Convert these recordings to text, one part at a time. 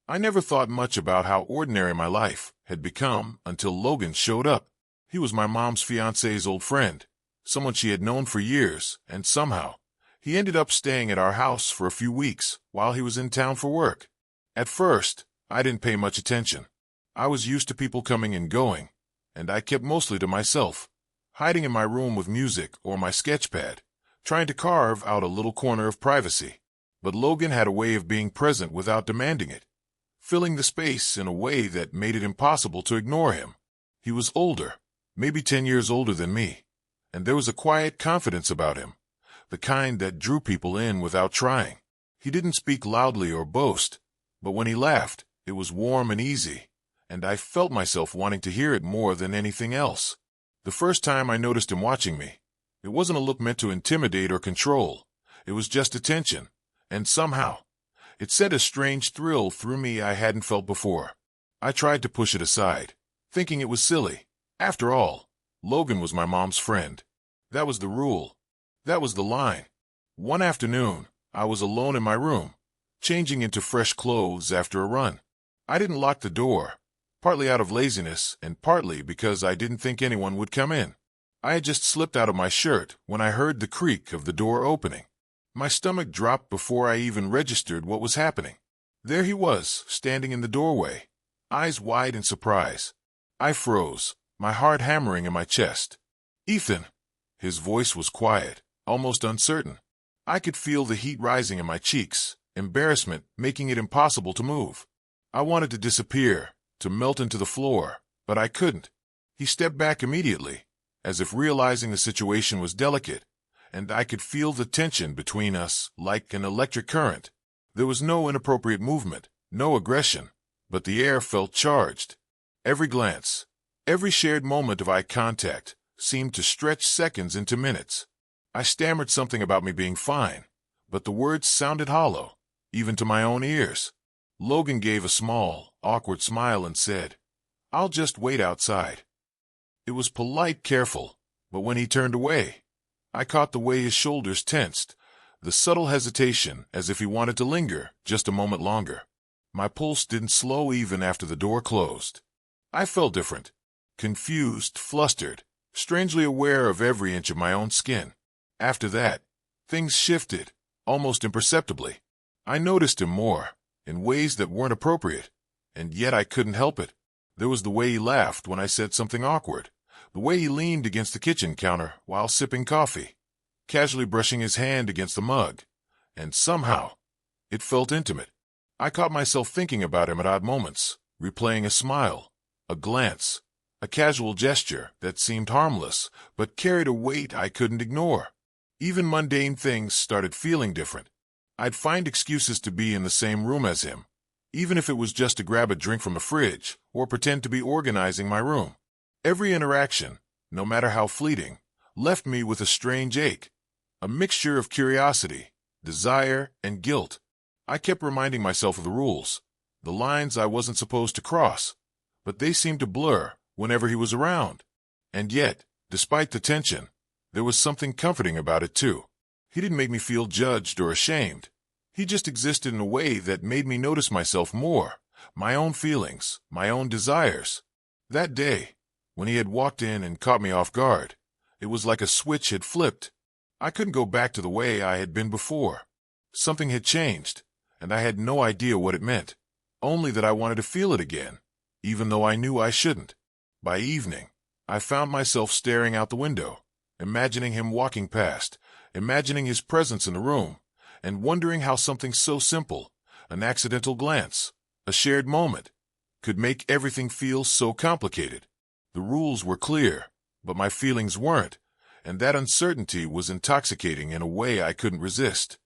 I never thought much about how ordinary my life had become until Logan showed up. He was my mom's fiance's old friend, someone she had known for years, and somehow, he ended up staying at our house for a few weeks while he was in town for work. At first, I didn't pay much attention. I was used to people coming and going, and I kept mostly to myself, hiding in my room with music or my sketchpad, trying to carve out a little corner of privacy. But Logan had a way of being present without demanding it, filling the space in a way that made it impossible to ignore him. He was older, maybe 10 years older than me, and there was a quiet confidence about him, the kind that drew people in without trying. He didn't speak loudly or boast, but when he laughed, it was warm and easy, and I felt myself wanting to hear it more than anything else. The first time I noticed him watching me, it wasn't a look meant to intimidate or control. It was just attention, and somehow, it sent a strange thrill through me I hadn't felt before. I tried to push it aside, thinking it was silly. After all, Logan was my mom's friend. That was the rule. That was the line. One afternoon, I was alone in my room, changing into fresh clothes after a run. I didn't lock the door, partly out of laziness and partly because I didn't think anyone would come in. I had just slipped out of my shirt when I heard the creak of the door opening. My stomach dropped before I even registered what was happening. There he was, standing in the doorway, eyes wide in surprise. I froze, my heart hammering in my chest. "Ethan." His voice was quiet, almost uncertain. I could feel the heat rising in my cheeks, embarrassment making it impossible to move. I wanted to disappear, to melt into the floor, but I couldn't. He stepped back immediately, as if realizing the situation was delicate, and I could feel the tension between us like an electric current. There was no inappropriate movement, no aggression, but the air felt charged. Every glance, every shared moment of eye contact seemed to stretch seconds into minutes. I stammered something about me being fine, but the words sounded hollow, even to my own ears. Logan gave a small, awkward smile and said, "I'll just wait outside." It was polite, careful, but when he turned away, I caught the way his shoulders tensed, the subtle hesitation as if he wanted to linger just a moment longer. My pulse didn't slow even after the door closed. I felt different, confused, flustered, strangely aware of every inch of my own skin. After that, things shifted, almost imperceptibly. I noticed him more, in ways that weren't appropriate, and yet I couldn't help it. There was the way he laughed when I said something awkward, the way he leaned against the kitchen counter while sipping coffee, casually brushing his hand against the mug, and somehow, it felt intimate. I caught myself thinking about him at odd moments, replaying a smile, a glance, a casual gesture that seemed harmless but carried a weight I couldn't ignore. Even mundane things started feeling different. I'd find excuses to be in the same room as him, even if it was just to grab a drink from the fridge or pretend to be organizing my room. Every interaction, no matter how fleeting, left me with a strange ache, a mixture of curiosity, desire, and guilt. I kept reminding myself of the rules, the lines I wasn't supposed to cross, but they seemed to blur whenever he was around. And yet, despite the tension, there was something comforting about it too. He didn't make me feel judged or ashamed. He just existed in a way that made me notice myself more, my own feelings, my own desires. That day, when he had walked in and caught me off guard, it was like a switch had flipped. I couldn't go back to the way I had been before. Something had changed, and I had no idea what it meant, only that I wanted to feel it again, even though I knew I shouldn't. By evening, I found myself staring out the window, imagining him walking past, imagining his presence in the room, and wondering how something so simple, an accidental glance, a shared moment, could make everything feel so complicated. The rules were clear, but my feelings weren't, and that uncertainty was intoxicating in a way I couldn't resist.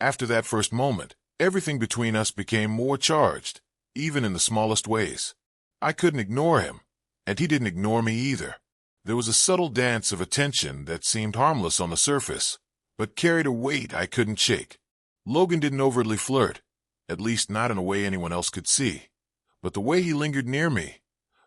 After that first moment, everything between us became more charged, even in the smallest ways. I couldn't ignore him, and he didn't ignore me either. There was a subtle dance of attention that seemed harmless on the surface, but carried a weight I couldn't shake. Logan didn't overtly flirt, at least not in a way anyone else could see. But the way he lingered near me,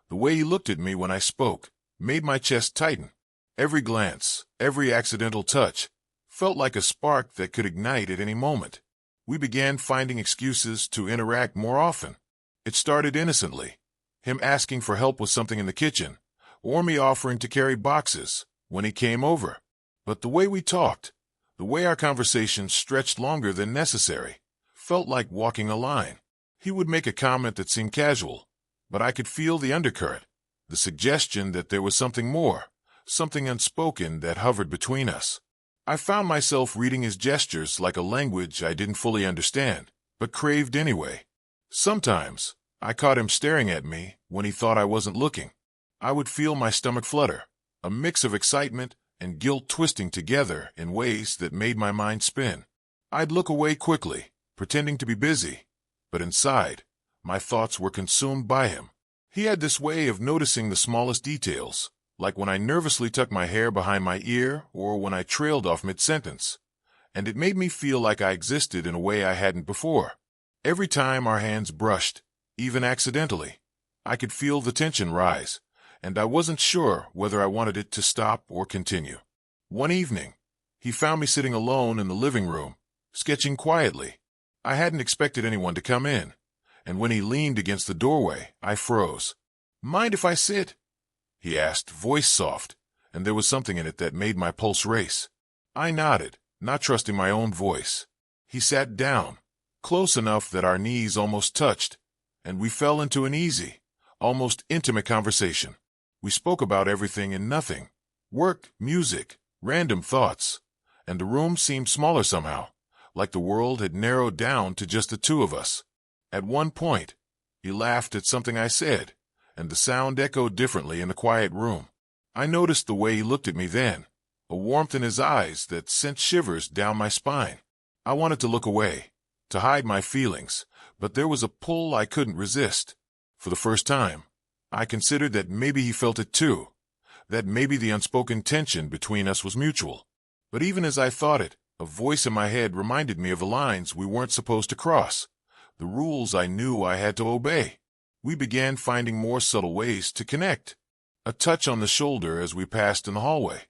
the way he looked at me when I spoke, made my chest tighten. Every glance, every accidental touch, felt like a spark that could ignite at any moment. We began finding excuses to interact more often. It started innocently, him asking for help with something in the kitchen, or me offering to carry boxes when he came over. But the way we talked, the way our conversation stretched longer than necessary, felt like walking a line. He would make a comment that seemed casual, but I could feel the undercurrent, the suggestion that there was something more, something unspoken that hovered between us. I found myself reading his gestures like a language I didn't fully understand, but craved anyway. Sometimes, I caught him staring at me when he thought I wasn't looking. I would feel my stomach flutter, a mix of excitement and guilt twisting together in ways that made my mind spin. I'd look away quickly, pretending to be busy, but inside, my thoughts were consumed by him. He had this way of noticing the smallest details, like when I nervously tucked my hair behind my ear or when I trailed off mid-sentence, and it made me feel like I existed in a way I hadn't before. Every time our hands brushed, even accidentally, I could feel the tension rise, and I wasn't sure whether I wanted it to stop or continue. One evening, he found me sitting alone in the living room, sketching quietly. I hadn't expected anyone to come in, and when he leaned against the doorway, I froze. "Mind if I sit?" he asked, voice soft, and there was something in it that made my pulse race. I nodded, not trusting my own voice. He sat down, close enough that our knees almost touched, and we fell into an easy, almost intimate conversation. We spoke about everything and nothing, work, music, random thoughts, and the room seemed smaller somehow, like the world had narrowed down to just the two of us. At one point, he laughed at something I said, and the sound echoed differently in the quiet room. I noticed the way he looked at me then, a warmth in his eyes that sent shivers down my spine. I wanted to look away, to hide my feelings, but there was a pull I couldn't resist. For the first time, I considered that maybe he felt it too, that maybe the unspoken tension between us was mutual. But even as I thought it, a voice in my head reminded me of the lines we weren't supposed to cross, the rules I knew I had to obey. We began finding more subtle ways to connect. A touch on the shoulder as we passed in the hallway,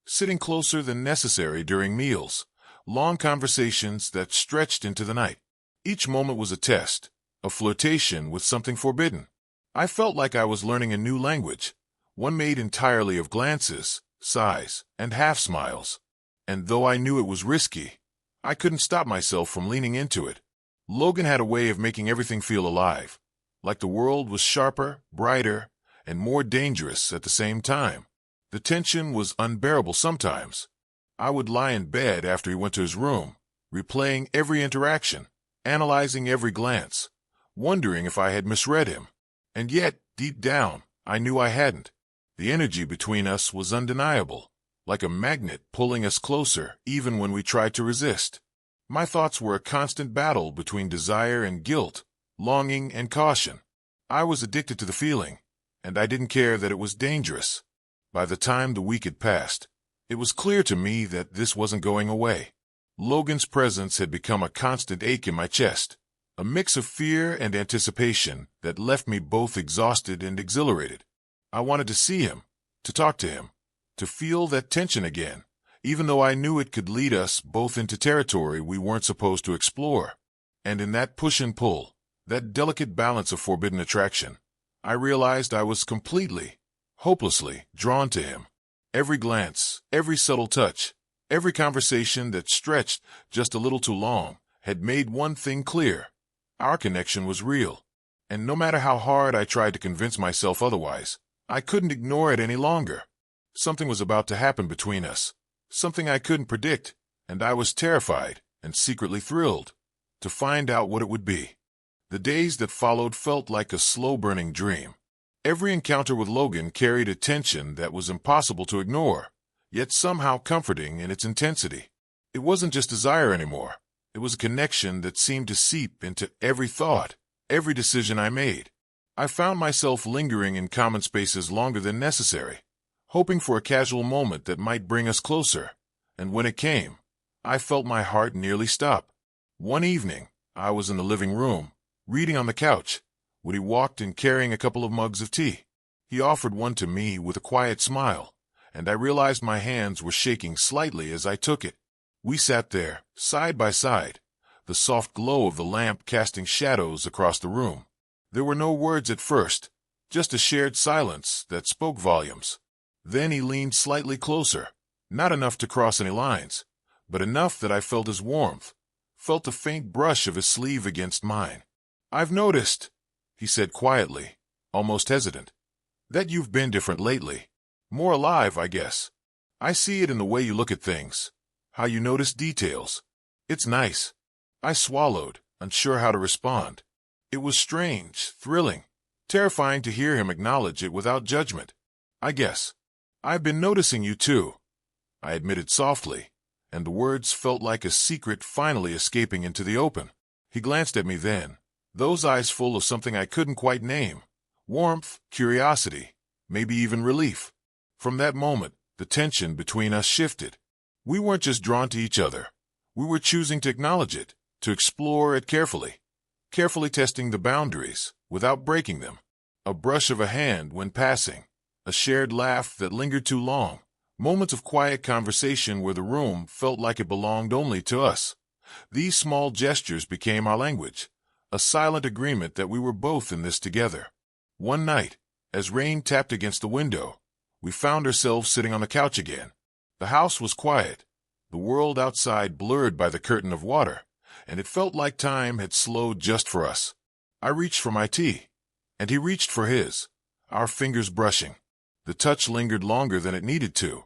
sitting closer than necessary during meals, long conversations that stretched into the night. Each moment was a test, a flirtation with something forbidden. I felt like I was learning a new language, one made entirely of glances, sighs, and half-smiles. And though I knew it was risky, I couldn't stop myself from leaning into it. Logan had a way of making everything feel alive, like the world was sharper, brighter, and more dangerous at the same time. The tension was unbearable sometimes. I would lie in bed after he went to his room, replaying every interaction, analyzing every glance, wondering if I had misread him. And yet, deep down, I knew I hadn't. The energy between us was undeniable, like a magnet pulling us closer even when we tried to resist. My thoughts were a constant battle between desire and guilt, longing and caution. I was addicted to the feeling, and I didn't care that it was dangerous. By the time the week had passed, it was clear to me that this wasn't going away. Logan's presence had become a constant ache in my chest, a mix of fear and anticipation that left me both exhausted and exhilarated. I wanted to see him, to talk to him, to feel that tension again, even though I knew it could lead us both into territory we weren't supposed to explore. And in that push and pull, that delicate balance of forbidden attraction, I realized I was completely, hopelessly drawn to him. Every glance, every subtle touch, every conversation that stretched just a little too long had made one thing clear. Our connection was real, and no matter how hard I tried to convince myself otherwise, I couldn't ignore it any longer. Something was about to happen between us, something I couldn't predict, and I was terrified and secretly thrilled to find out what it would be. The days that followed felt like a slow-burning dream. Every encounter with Logan carried a tension that was impossible to ignore, yet somehow comforting in its intensity. It wasn't just desire anymore. It was a connection that seemed to seep into every thought, every decision I made. I found myself lingering in common spaces longer than necessary, hoping for a casual moment that might bring us closer, and when it came, I felt my heart nearly stop. One evening, I was in the living room, reading on the couch, when he walked in carrying a couple of mugs of tea. He offered one to me with a quiet smile, and I realized my hands were shaking slightly as I took it. We sat there, side by side, the soft glow of the lamp casting shadows across the room. There were no words at first, just a shared silence that spoke volumes. Then he leaned slightly closer, not enough to cross any lines, but enough that I felt his warmth, felt the faint brush of his sleeve against mine. "I've noticed," he said quietly, almost hesitant, "that you've been different lately. More alive, I guess. I see it in the way you look at things, how you notice details. It's nice." I swallowed, unsure how to respond. It was strange, thrilling, terrifying to hear him acknowledge it without judgment. "I guess. I've been noticing you too," I admitted softly, and the words felt like a secret finally escaping into the open. He glanced at me then, those eyes full of something I couldn't quite name. Warmth, curiosity, maybe even relief. From that moment, the tension between us shifted. We weren't just drawn to each other. We were choosing to acknowledge it, to explore it carefully testing the boundaries, without breaking them. A brush of a hand when passing, a shared laugh that lingered too long, moments of quiet conversation where the room felt like it belonged only to us. These small gestures became our language, a silent agreement that we were both in this together. One night, as rain tapped against the window, we found ourselves sitting on the couch again. The house was quiet, the world outside blurred by the curtain of water, and it felt like time had slowed just for us. I reached for my tea, and he reached for his, our fingers brushing. The touch lingered longer than it needed to,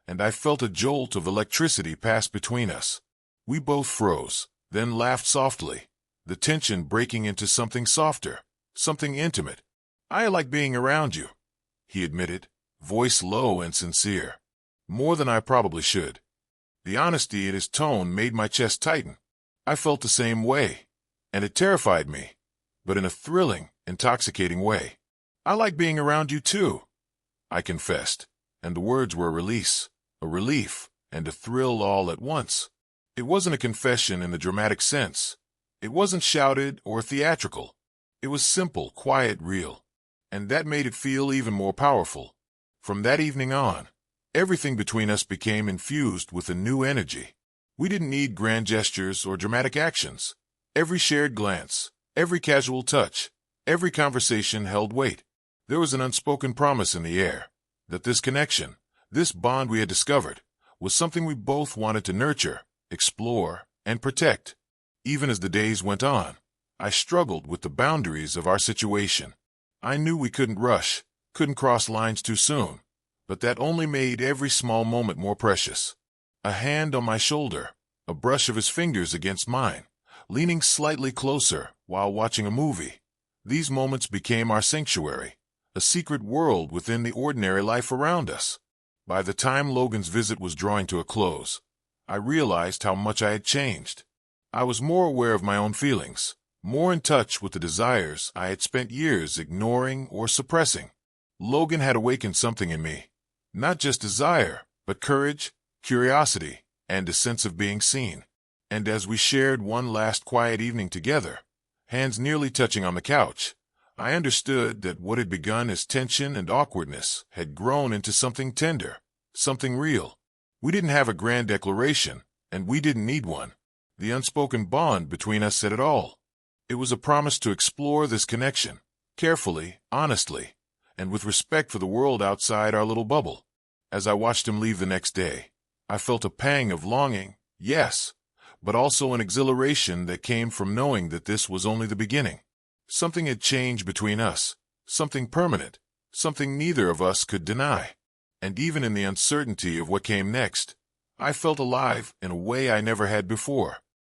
and I felt a jolt of electricity pass between us. We both froze, then laughed softly, the tension breaking into something softer, something intimate. "I like being around you," he admitted, voice low and sincere. More than I probably should. The honesty in his tone made my chest tighten. I felt the same way, and it terrified me, but in a thrilling, intoxicating way. "I like being around you too," I confessed, and the words were a release, a relief, and a thrill all at once. It wasn't a confession in the dramatic sense. It wasn't shouted or theatrical. It was simple, quiet, real, and that made it feel even more powerful. From that evening on, everything between us became infused with a new energy. We didn't need grand gestures or dramatic actions. Every shared glance, every casual touch, every conversation held weight. There was an unspoken promise in the air that this connection, this bond we had discovered, was something we both wanted to nurture, explore, and protect. Even as the days went on, I struggled with the boundaries of our situation. I knew we couldn't rush, couldn't cross lines too soon, but that only made every small moment more precious. A hand on my shoulder, a brush of his fingers against mine, leaning slightly closer while watching a movie. These moments became our sanctuary, a secret world within the ordinary life around us. By the time Logan's visit was drawing to a close, I realized how much I had changed. I was more aware of my own feelings, more in touch with the desires I had spent years ignoring or suppressing. Logan had awakened something in me, not just desire, but courage, curiosity, and a sense of being seen. And as we shared one last quiet evening together, hands nearly touching on the couch, I understood that what had begun as tension and awkwardness had grown into something tender, something real. We didn't have a grand declaration, and we didn't need one. The unspoken bond between us said it all. It was a promise to explore this connection, carefully, honestly, and with respect for the world outside our little bubble. As I watched him leave the next day, I felt a pang of longing, yes, but also an exhilaration that came from knowing that this was only the beginning. Something had changed between us, something permanent, something neither of us could deny. And even in the uncertainty of what came next, I felt alive in a way I never had before.